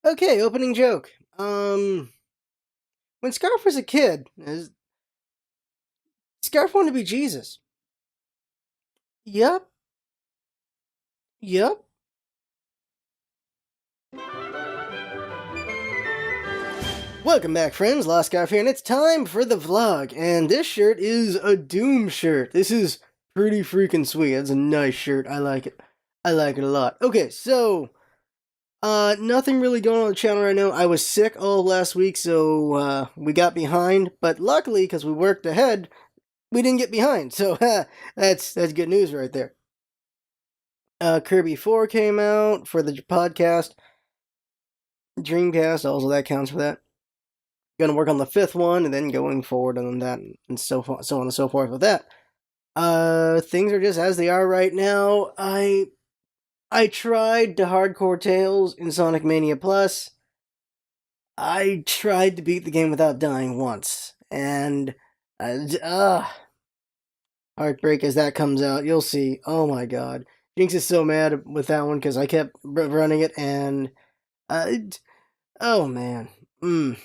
Okay, opening joke. When Scarf was a kid, Scarf wanted to be Jesus. Yup, yup. Welcome back, friends. LostScarf here, and it's time for the vlog. And this shirt is a Doom shirt. This is pretty freaking sweet. It's a nice shirt. I like it. I like it a lot. Okay, so nothing really going on the channel right now. I was sick all of last week, so we got behind. But luckily, because we worked ahead, we didn't get behind. So that's good news right there. Kirby 4 came out for the podcast. Dreamcast, also that counts for that. Gonna work on the fifth one, and then going forward on that, and so on and so forth with that. Things are just as they are right now. I tried the hardcore Tales in Sonic Mania Plus. I tried to beat the game without dying once, and heartbreak as that comes out. You'll see. Oh my god. Jinx is so mad with that one because I kept running it, and oh man, mm,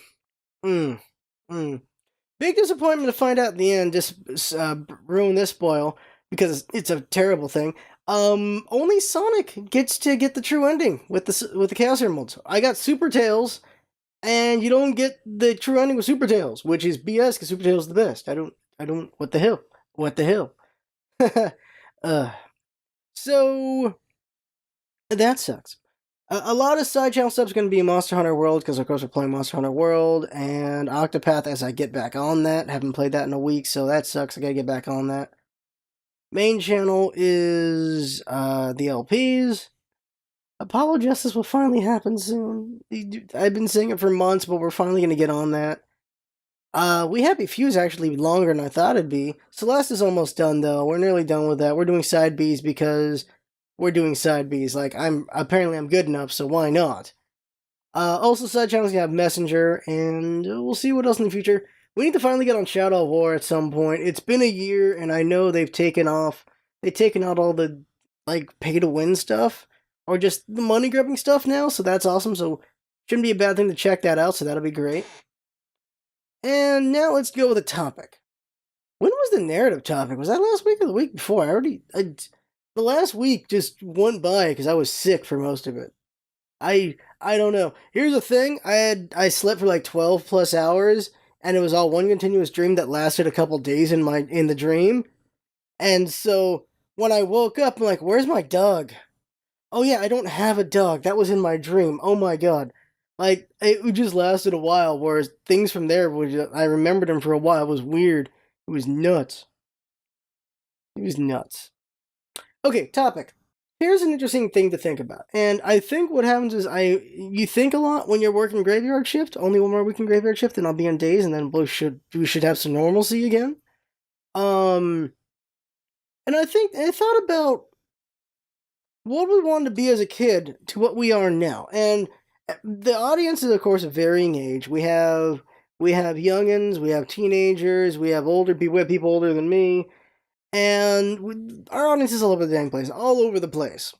mm. Big disappointment to find out in the end. Just ruin this spoil because it's a terrible thing. Only Sonic gets to get the true ending with the Chaos Emeralds. I got Super Tails, and you don't get the true ending with Super Tails, which is BS because Super Tails is the best. I don't. What the hell? What the hell? So that sucks. A lot of side channel stuff is going to be Monster Hunter World because, of course, we're playing Monster Hunter World and Octopath as I get back on that. Haven't played that in a week, so that sucks. I got to get back on that. Main channel is the LPs. Apollo Justice will finally happen soon. I've been saying it for months, but we're finally going to get on that. We Happy Few's actually longer than I thought it'd be. Celeste is almost done, though. We're nearly done with that. We're doing side Bs because we're doing side Bs. Like, I'm good enough, so why not? Also, side channels you have Messenger, and we'll see what else in the future. We need to finally get on Shadow of War at some point. It's been a year, and I know they've taken out all the, like, pay-to-win stuff, or just the money-grubbing stuff now, so that's awesome, so shouldn't be a bad thing to check that out, so that'll be great. And now let's go with a topic. When was the narrative topic? Was that last week or the week before? The last week just went by because I was sick for most of it. I don't know. Here's the thing: I slept for like 12 plus hours, and it was all one continuous dream that lasted a couple days in the dream. And so when I woke up, I'm like, "Where's my dog?" Oh yeah, I don't have a dog. That was in my dream. Oh my god. Like, it just lasted a while, whereas things from there, I remembered them for a while. It was weird. It was nuts. It was nuts. Okay, topic. Here's an interesting thing to think about. And I think what happens is you think a lot when you're working graveyard shift, only one more week in graveyard shift, and I'll be on days, and then we should have some normalcy again. And I thought about what we wanted to be as a kid to what we are now. And the audience is, of course, a varying age. We have youngins, we have teenagers, we have older people, we have people older than me, and our audience is all over the dang place, all over the place.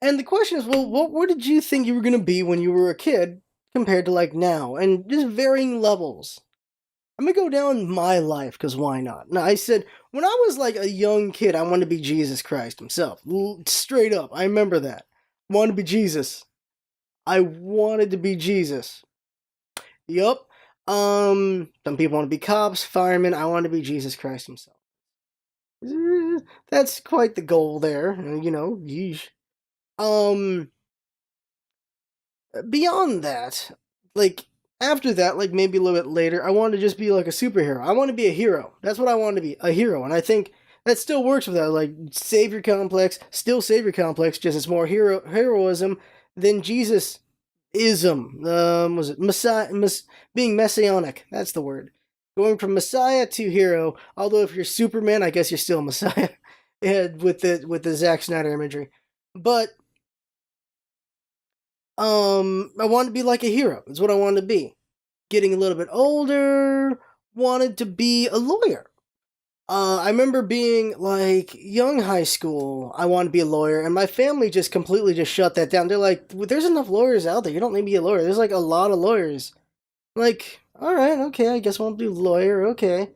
And the question is, well, what did you think you were going to be when you were a kid compared to like now? And just varying levels. I'm going to go down my life because why not? Now, I said, when I was like a young kid, I wanted to be Jesus Christ himself. Straight up. I remember that. I wanted to be Jesus. I wanted to be Jesus. Yup. Some people want to be cops, firemen. I wanted to be Jesus Christ himself. That's quite the goal there. You know, yeesh. Beyond that, like, after that, like, maybe a little bit later, I wanted to just be like a superhero. I want to be a hero. That's what I want to be, a hero. And I think that still works with that, like, savior complex, still savior complex, just it's more heroism than Jesus ism. Was it Messiah? Being messianic. That's the word. Going from Messiah to hero. Although if you're Superman, I guess you're still Messiah. Yeah, with the Zack Snyder imagery. But I wanted to be like a hero. That's what I wanted to be. Getting a little bit older, wanted to be a lawyer. I remember being like young high school. I wanted to be a lawyer, and my family just completely just shut that down. They're like, "Well, there's enough lawyers out there. You don't need to be a lawyer. There's like a lot of lawyers." Like, all right, okay, I guess I want to be a lawyer. Okay,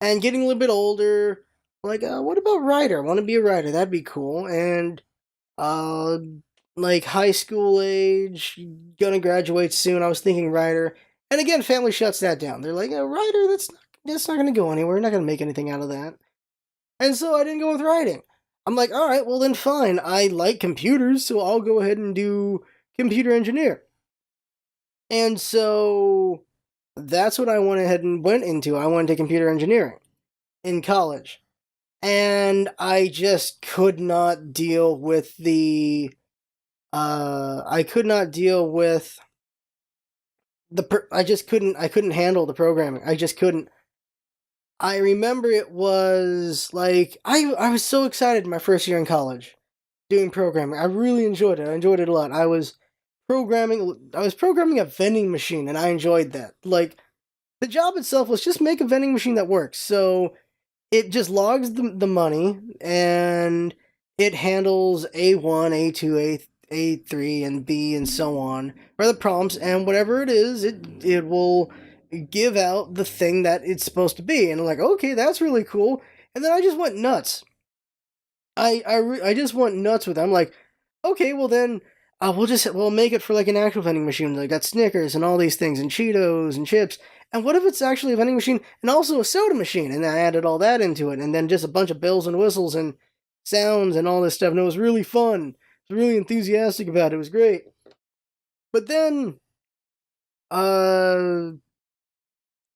and getting a little bit older, like, what about writer? I want to be a writer. That'd be cool. And uh, like high school age, gonna graduate soon. I was thinking writer, and again, family shuts that down. They're like, a writer. That's not gonna go anywhere. We're not gonna make anything out of that. And so I didn't go with writing. I'm like, all right, well then fine. I like computers, so I'll go ahead and do computer engineer. And so that's what I went ahead and went into. I went to computer engineering in college. And I just could not deal with the I could not deal with I couldn't handle the programming. I just couldn't. I remember it was like I was so excited my first year in college doing programming. I really enjoyed it. I enjoyed it a lot. I was programming a vending machine and I enjoyed that. Like the job itself was just make a vending machine that works. So it just logs the money and it handles A1, A2, A3 and B and so on for the prompts, and whatever it is, it will give out the thing that it's supposed to be. And I'm like, okay, that's really cool. And then I just went nuts. I just went nuts with it. I'm like, okay, well then we'll make it for like an actual vending machine. Like got Snickers and all these things and Cheetos and chips. And what if it's actually a vending machine and also a soda machine? And I added all that into it, and then just a bunch of bells and whistles and sounds and all this stuff. And it was really fun. I was really enthusiastic about it. It was great. But uh,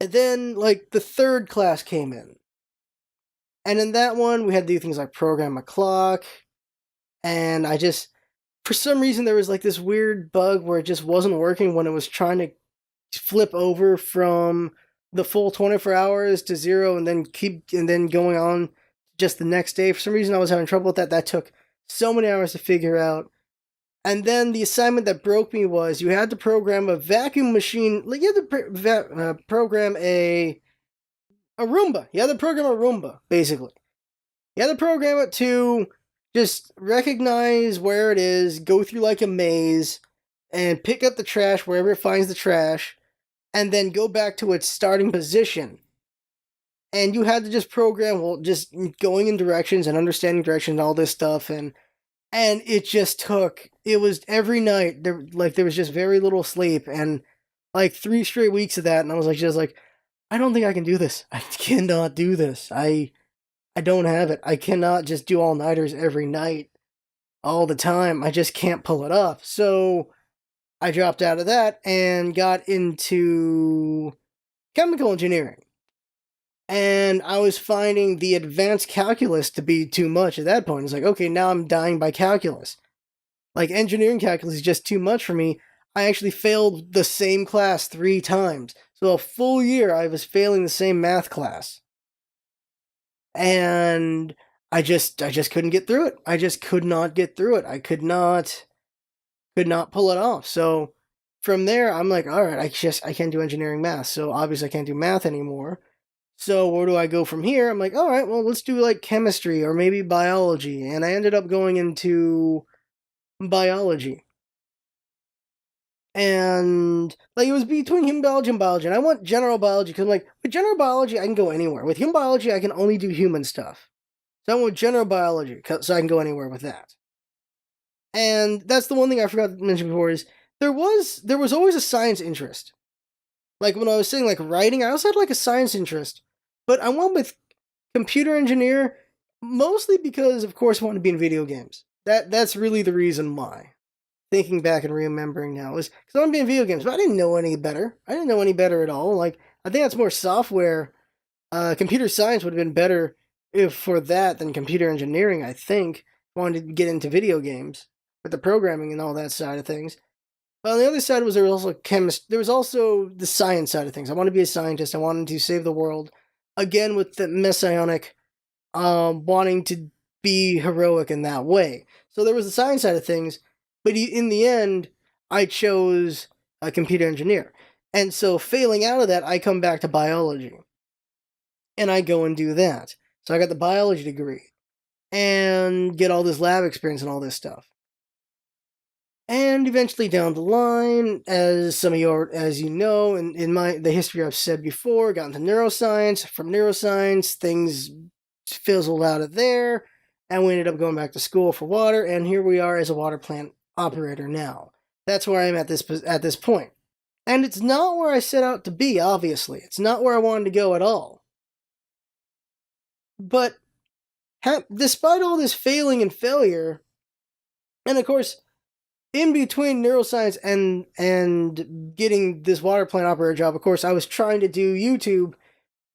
then like the third class came in, and in that one we had to do things like program a clock, and I just for some reason there was like this weird bug where it just wasn't working when it was trying to flip over from the full 24 hours to zero and then going on just the next day. For some reason I was having trouble with that. That took so many hours to figure out. And then the assignment that broke me was you had to program a vacuum machine. Like you had to program a Roomba. You had to program a Roomba, basically. You had to program it to just recognize where it is, go through like a maze, and pick up the trash wherever it finds the trash, and then go back to its starting position. And you had to just program, well, just going in directions and understanding directions and all this stuff. And it just took, it was every night, there was just very little sleep. And like 3 straight weeks of that. And I was like, just like, I don't think I can do this. I cannot do this. I don't have it. I cannot just do all-nighters every night all the time. I just can't pull it off. So I dropped out of that and got into chemical engineering. And I was finding the advanced calculus to be too much at that point. It's like, okay, now I'm dying by calculus. Like, engineering calculus is just too much for me. I actually failed the same class 3 times. So a full year I was failing the same math class. And I just couldn't get through it. I just could not get through it. I could not pull it off. So from there I'm like, all right, I can't do engineering math. So obviously I can't do math anymore. So where do I go from here? I'm like, all right, well, let's do like chemistry or maybe biology. And I ended up going into biology. And like it was between human biology and biology. And I want general biology because I'm like, with general biology, I can go anywhere. With human biology, I can only do human stuff. So I want general biology so I can go anywhere with that. And that's the one thing I forgot to mention before is there was always a science interest. Like when I was saying like writing, I also had like a science interest. But I went with computer engineer mostly because of course I wanted to be in video games. That's really the reason why. Thinking back and remembering now is because I want to be in video games, but I didn't know any better. I didn't know any better at all. Like I think that's more software. Computer science would have been better if for that than computer engineering. I think if I wanted to get into video games with the programming and all that side of things. But on the other side was there was also chemist. There was also the science side of things. I wanted to be a scientist. I wanted to save the world. Again, with the messianic, wanting to be heroic in that way. So there was the science side of things, but in the end, I chose a computer engineer. And so failing out of that, I come back to biology. and I go and do that. So I got the biology degree and get all this lab experience and all this stuff. And eventually down the line, as some of you as you know, in the history I've said before, got into neuroscience. From neuroscience, things fizzled out of there, and we ended up going back to school for water, and here we are as a water plant operator now. That's where I'm at this point. And it's not where I set out to be, obviously. It's not where I wanted to go at all. But despite all this failing and failure, and of course, in between neuroscience and getting this water plant operator job, of course, I was trying to do YouTube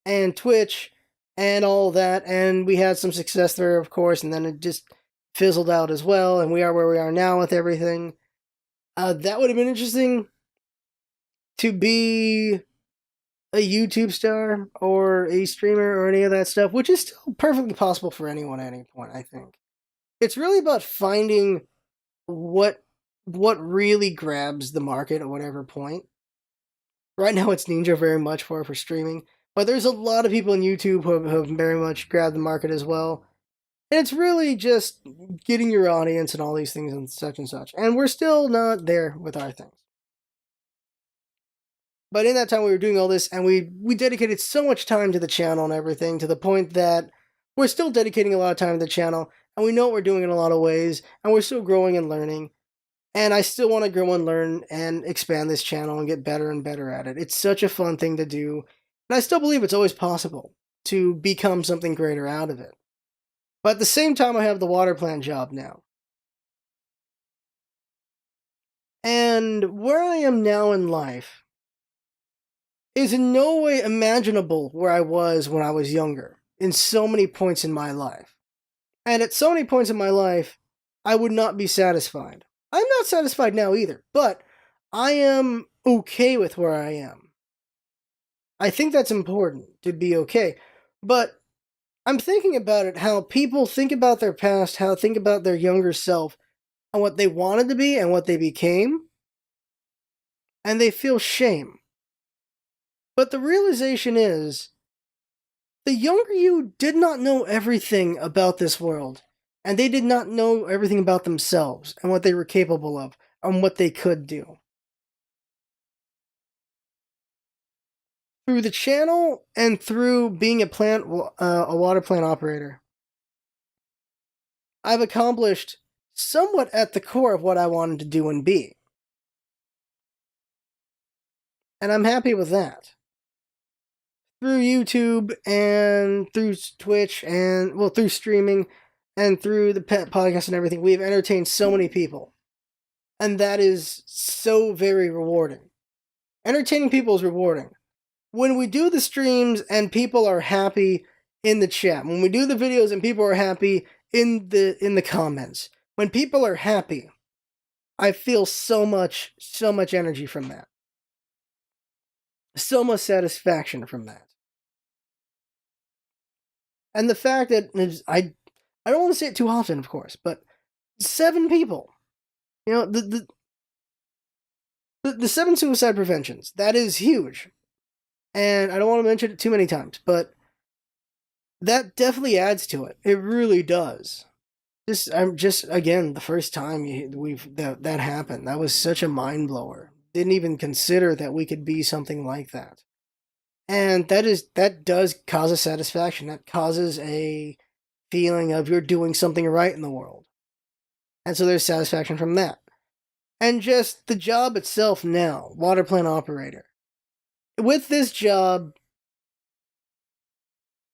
and Twitch and all that, and we had some success there, of course, and then it just fizzled out as well, and we are where we are now with everything. That would have been interesting to be a YouTube star or a streamer or any of that stuff, which is still perfectly possible for anyone at any point, I think. It's really about finding what really grabs the market at whatever point. Right now it's Ninja very much for streaming, but there's a lot of people in YouTube who have very much grabbed the market as well. And it's really just getting your audience and all these things and such and such. And we're still not there with our things. But in that time we were doing all this, and we dedicated so much time to the channel and everything, to the point that we're still dedicating a lot of time to the channel, and we know what we're doing in a lot of ways, and we're still growing and learning. And I still want to grow and learn and expand this channel and get better and better at it. It's such a fun thing to do. And I still believe it's always possible to become something greater out of it. But at the same time, I have the water plant job now. And where I am now in life is in no way imaginable where I was when I was younger, in so many points in my life. And at so many points in my life, I would not be satisfied. I'm not satisfied now either, but I am okay with where I am. I think that's important, to be okay. But I'm thinking about it, how people think about their past, how they think about their younger self, and what they wanted to be and what they became, and they feel shame. But the realization is, the younger you did not know everything about this world, and they did not know everything about themselves and what they were capable of and what they could do. Through the channel and through being a water plant operator, I've accomplished somewhat at the core of what I wanted to do and be. And I'm happy with that. Through YouTube and through Twitch and, well, through streaming and through the pet podcast and everything, we've entertained so many people. And that is so very rewarding. Entertaining people is rewarding. When we do the streams and people are happy in the chat, when we do the videos and people are happy in the comments, when people are happy, I feel so much energy from that. So much satisfaction from that. And the fact that I don't want to say it too often, of course, but 7 people. You know, the 7 suicide preventions, that is huge. And I don't want to mention it too many times, but that definitely adds to it. It really does. Again, the first time that happened, that was such a mind blower. Didn't even consider that we could be something like that. And that does cause a satisfaction. That causes a feeling of you're doing something right in the world. And so there's satisfaction from that. And just the job itself now, water plant operator. With this job,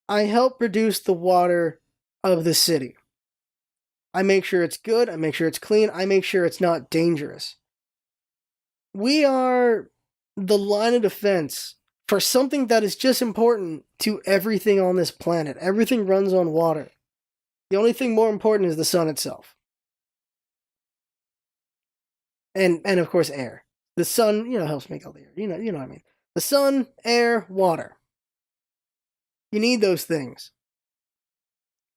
I help produce the water of the city. I make sure it's good, I make sure it's clean, I make sure it's not dangerous. We are the line of defense for something that is just important to everything on this planet. Everything runs on water. The only thing more important is the sun itself. And of course air. The sun, helps make all the air. You know what I mean. The sun, air, water. You need those things.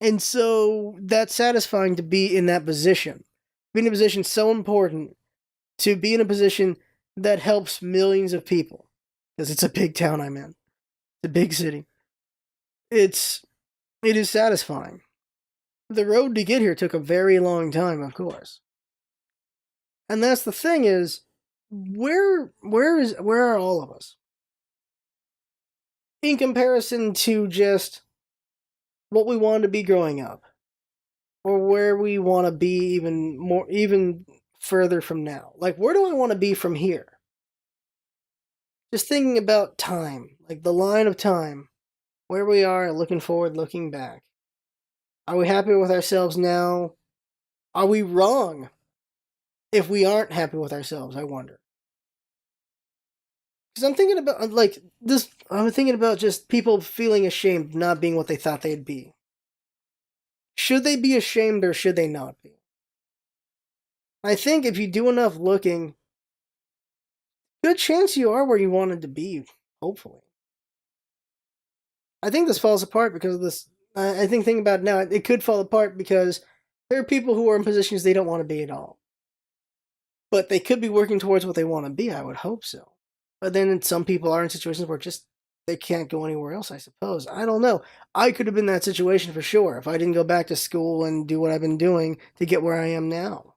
And so that's satisfying to be in that position. Be in a position so important, to be in a position that helps millions of people. Because it's a big town I'm in. It's a big city. it is satisfying. The road to get here took a very long time, of course. And that's the thing is, where are all of us? In comparison to just what we wanted to be growing up. Or where we want to be even further from now. Like, where do I want to be from here? Just thinking about time, like the line of time, where we are, looking forward, looking back. Are we happy with ourselves now? Are we wrong if we aren't happy with ourselves? I wonder. Because I'm thinking about, like, this, I'm thinking about just people feeling ashamed of not being what they thought they'd be. Should they be ashamed or should they not be? I think if you do enough looking, good chance you are where you wanted to be, hopefully. I think this falls apart because of this. I think thinking about it now, it could fall apart because there are people who are in positions they don't want to be at all. But they could be working towards what they want to be, I would hope so. But then some people are in situations where just they can't go anywhere else, I suppose. I don't know. I could have been in that situation for sure if I didn't go back to school and do what I've been doing to get where I am now.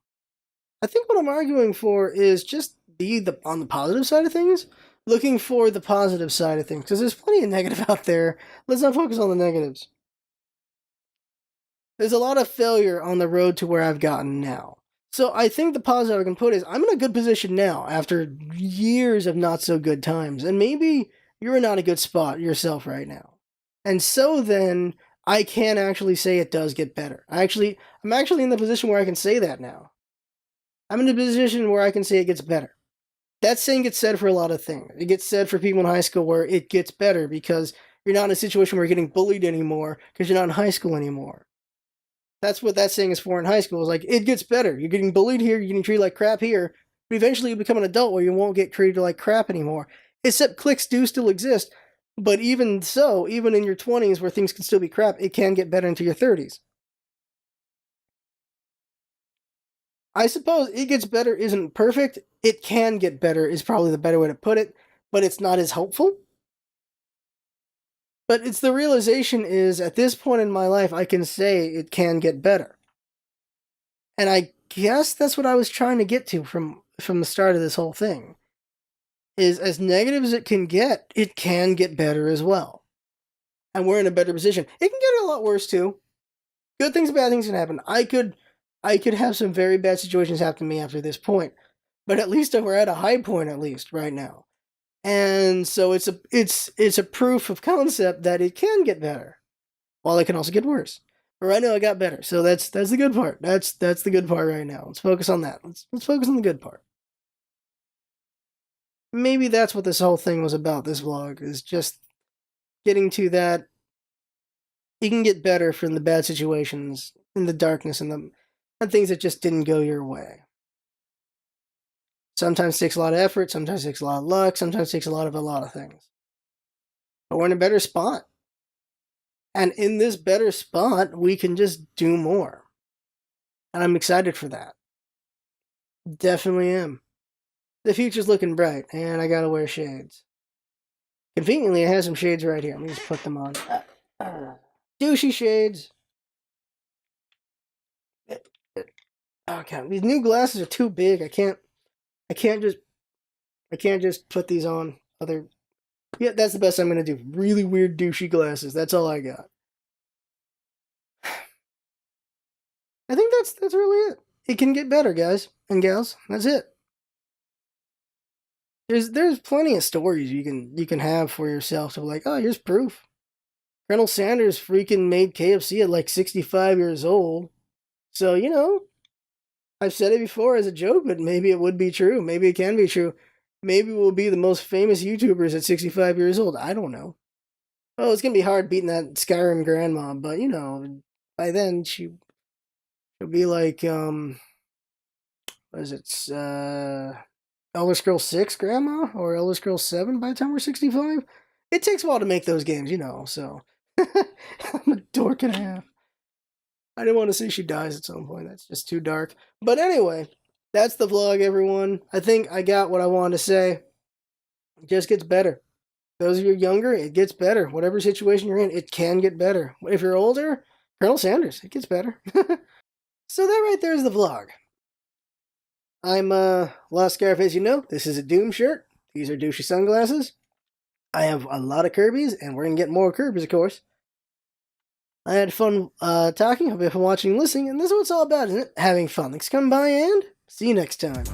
I think what I'm arguing for is just be on the positive side of things, looking for the positive side of things, because there's plenty of negative out there. Let's not focus on the negatives. There's a lot of failure on the road to where I've gotten now. So I think the positive I can put is I'm in a good position now after years of not so good times. And maybe you're not a good spot yourself right now. And so then I can actually say it does get better. I'm actually in the position where I can say that now. I'm in a position where I can say it gets better. That saying gets said for a lot of things. It gets said for people in high school where it gets better because you're not in a situation where you're getting bullied anymore because you're not in high school anymore. That's what that saying is for in high school. It's like, it gets better. You're getting bullied here, you're getting treated like crap here, but eventually you become an adult where you won't get treated like crap anymore. Except cliques do still exist, but even so, even in your 20s where things can still be crap, it can get better into your 30s. I suppose it gets better isn't perfect. It can get better is probably the better way to put it, but it's not as hopeful. But it's the realization is at this point in my life, I can say it can get better. And I guess that's what I was trying to get to from the start of this whole thing. Is as negative as it can get better as well. And we're in a better position. It can get a lot worse too. Good things, bad things can happen. I could have some very bad situations happen to me after this point. But at least we're at a high point at least right now. And so it's a proof of concept that it can get better. While it can also get worse. But right now it got better. So that's the good part. That's the good part right now. Let's focus on that. Let's focus on the good part. Maybe that's what this whole thing was about, this vlog, is just getting to that. You can get better from the bad situations, in the darkness, and things that just didn't go your way. Sometimes it takes a lot of effort, sometimes it takes a lot of luck, sometimes it takes a lot of things. But we're in a better spot. And in this better spot, we can just do more. And I'm excited for that. Definitely am. The future's looking bright, and I gotta wear shades. Conveniently, I have some shades right here. Let me just put them on. Douchey shades. Okay, these new glasses are too big. I can't just put these on other. Yeah, that's the best I'm gonna do. Really weird douchey glasses. That's all I got. I think that's really it. It can get better, guys and gals. That's it. There's plenty of stories you can have for yourself to be like, oh, here's proof. Colonel Sanders freaking made KFC at like 65 years old. So, I've said it before as a joke, but maybe it would be true. Maybe it can be true. Maybe we'll be the most famous YouTubers at 65 years old. I don't know. Oh, it's going to be hard beating that Skyrim grandma, but, by then she'll be like, what is it, Elder Scrolls 6 grandma or Elder Scrolls 7 by the time we're 65? It takes a while to make those games, so I'm a dork and a half. I didn't want to say she dies at some point. That's just too dark. But anyway, that's the vlog, everyone. I think I got what I wanted to say. It just gets better. Those of you younger, it gets better. Whatever situation you're in, it can get better. If you're older, Colonel Sanders, it gets better. So that right there is the vlog. I'm LostScarf, as you know. This is a Doom shirt. These are douchey sunglasses. I have a lot of Kirby's, and we're going to get more Kirby's, of course. I had fun talking. Hope you have fun watching and listening, and this is what it's all about, isn't it? Having fun. Thanks for coming by, and see you next time.